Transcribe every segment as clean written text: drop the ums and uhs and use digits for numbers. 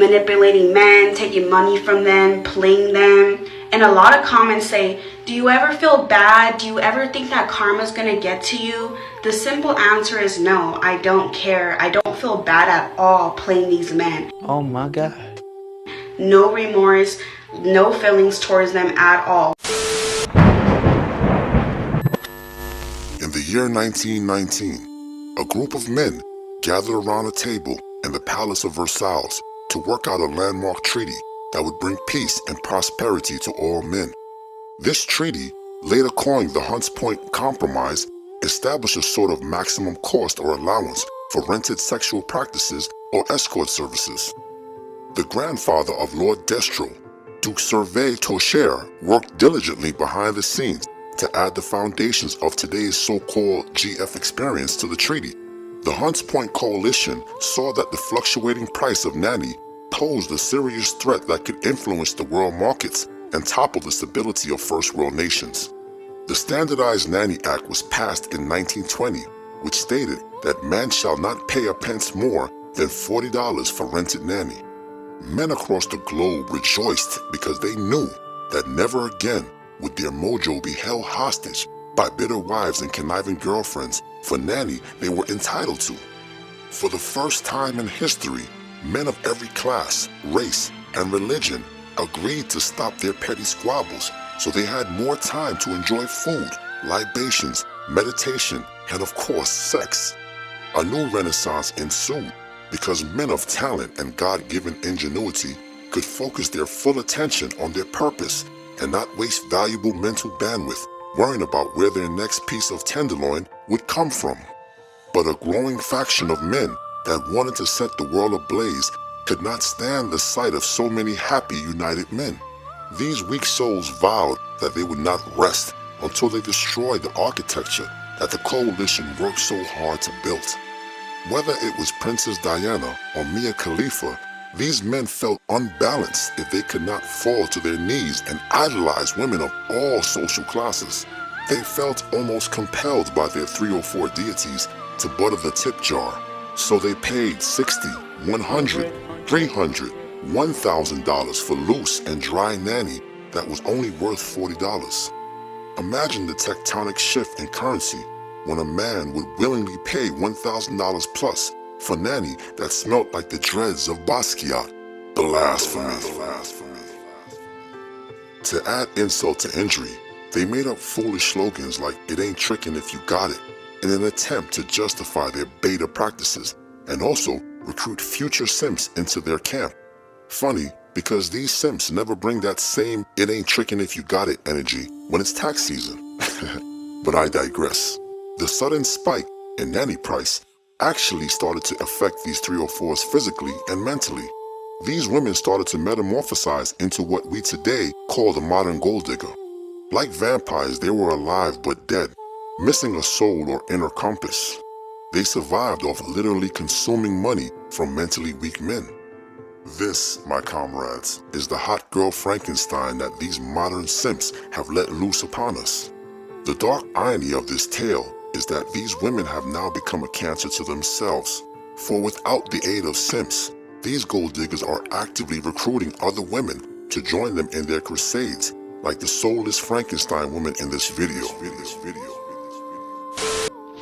manipulating men, taking money from them, playing them. And a lot of comments say, do you ever feel bad? Do you ever think that karma's gonna get to you? The simple answer is no, I don't care. I don't feel bad at all playing these men. Oh my God. No remorse, no feelings towards them at all. In the year 1919, a group of men gathered around a table in the Palace of Versailles to work out a landmark treaty that would bring peace and prosperity to all men. This treaty, later coined the Hunts Point Compromise, established a sort of maximum cost or allowance for rented sexual practices or escort services. The grandfather of Lord Destro, Duke Surveille Toucher, worked diligently behind the scenes to add the foundations of today's so-called GF experience to the treaty. The Hunts Point Coalition saw that the fluctuating price of nanny posed a serious threat that could influence the world markets and topple the stability of first world nations. The Standardized Nanny Act was passed in 1920, which stated that man shall not pay a pence more than $40 for rented nanny. Men across the globe rejoiced because they knew that never again would their mojo be held hostage by bitter wives and conniving girlfriends for nanny they were entitled to. For the first time in history, men of every class, race, and religion agreed to stop their petty squabbles so they had more time to enjoy food, libations, meditation, and of course, sex. A new renaissance ensued because men of talent and God-given ingenuity could focus their full attention on their purpose and not waste valuable mental bandwidth worrying about where their next piece of tenderloin would come from. But a growing faction of men that wanted to set the world ablaze could not stand the sight of so many happy, united men. These weak souls vowed that they would not rest until they destroyed the architecture that the coalition worked so hard to build. Whether it was Princess Diana or Mia Khalifa, these men felt unbalanced if they could not fall to their knees and idolize women of all social classes. They felt almost compelled by their 3 or 4 deities to butter the tip jar, so they paid $60, $100, $300, $1,000 for loose and dry nanny that was only worth $40. Imagine the tectonic shift in currency when a man would willingly pay $1,000 plus for nanny that smelt like the dregs of Basquiat. Blasphemy. To add insult to injury, they made up foolish slogans like "it ain't trickin' if you got it" in an attempt to justify their beta practices and also recruit future simps into their camp. Funny, because these simps never bring that same "it ain't trickin' if you got it" energy when it's tax season. But I digress. The sudden spike in nanny price actually started to affect these 304s physically and mentally. These women started to metamorphosize into what we today call the modern gold digger. Like vampires, they were alive but dead, missing a soul or inner compass. They survived off literally consuming money from mentally weak men. This, my comrades, is the hot girl Frankenstein that these modern simps have let loose upon us. The dark irony of this tale is that these women have now become a cancer to themselves, for without the aid of simps, these gold diggers are actively recruiting other women to join them in their crusades, like the soulless Frankenstein woman in this video.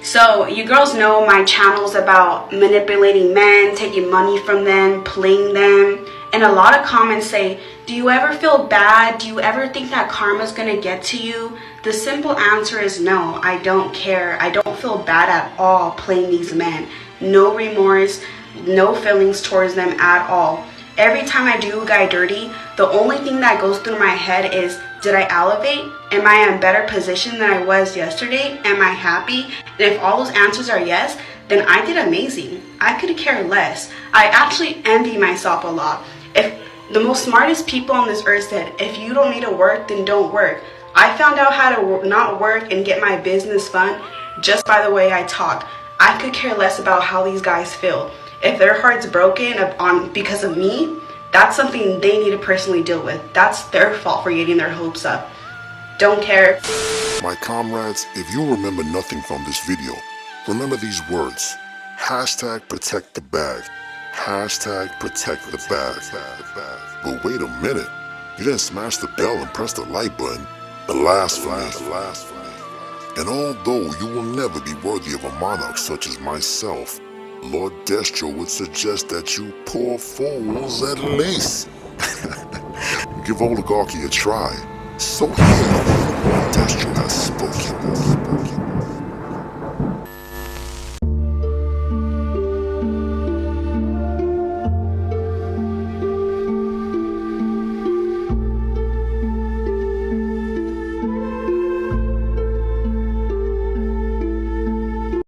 So you girls know my channel's about manipulating men, taking money from them, playing them. And a lot of comments say, do you ever feel bad? Do you ever think that karma's gonna get to you? The simple answer is no, I don't care. I don't feel bad at all playing these men. No remorse, no feelings towards them at all. Every time I do a guy dirty, the only thing that goes through my head is, did I elevate? Am I in a better position than I was yesterday? Am I happy? And if all those answers are yes, then I did amazing. I could care less. I actually envy myself a lot. If the most smartest people on this earth said, if you don't need to work, then don't work. I found out how to not work and get my business fund just by the way I talk. I could care less about how these guys feel. If their heart's broken because of me, that's something they need to personally deal with. That's their fault for getting their hopes up. Don't care. My comrades, if you remember nothing from this video, remember these words. #protect the bag. Hashtag protect the bag. But wait a minute, you didn't smash the bell and press the like button. The last flag. And although you will never be worthy of a monarch such as myself, Lord Destro would suggest that you poor fools at least give oligarchy a try. So here, Destro has spoken.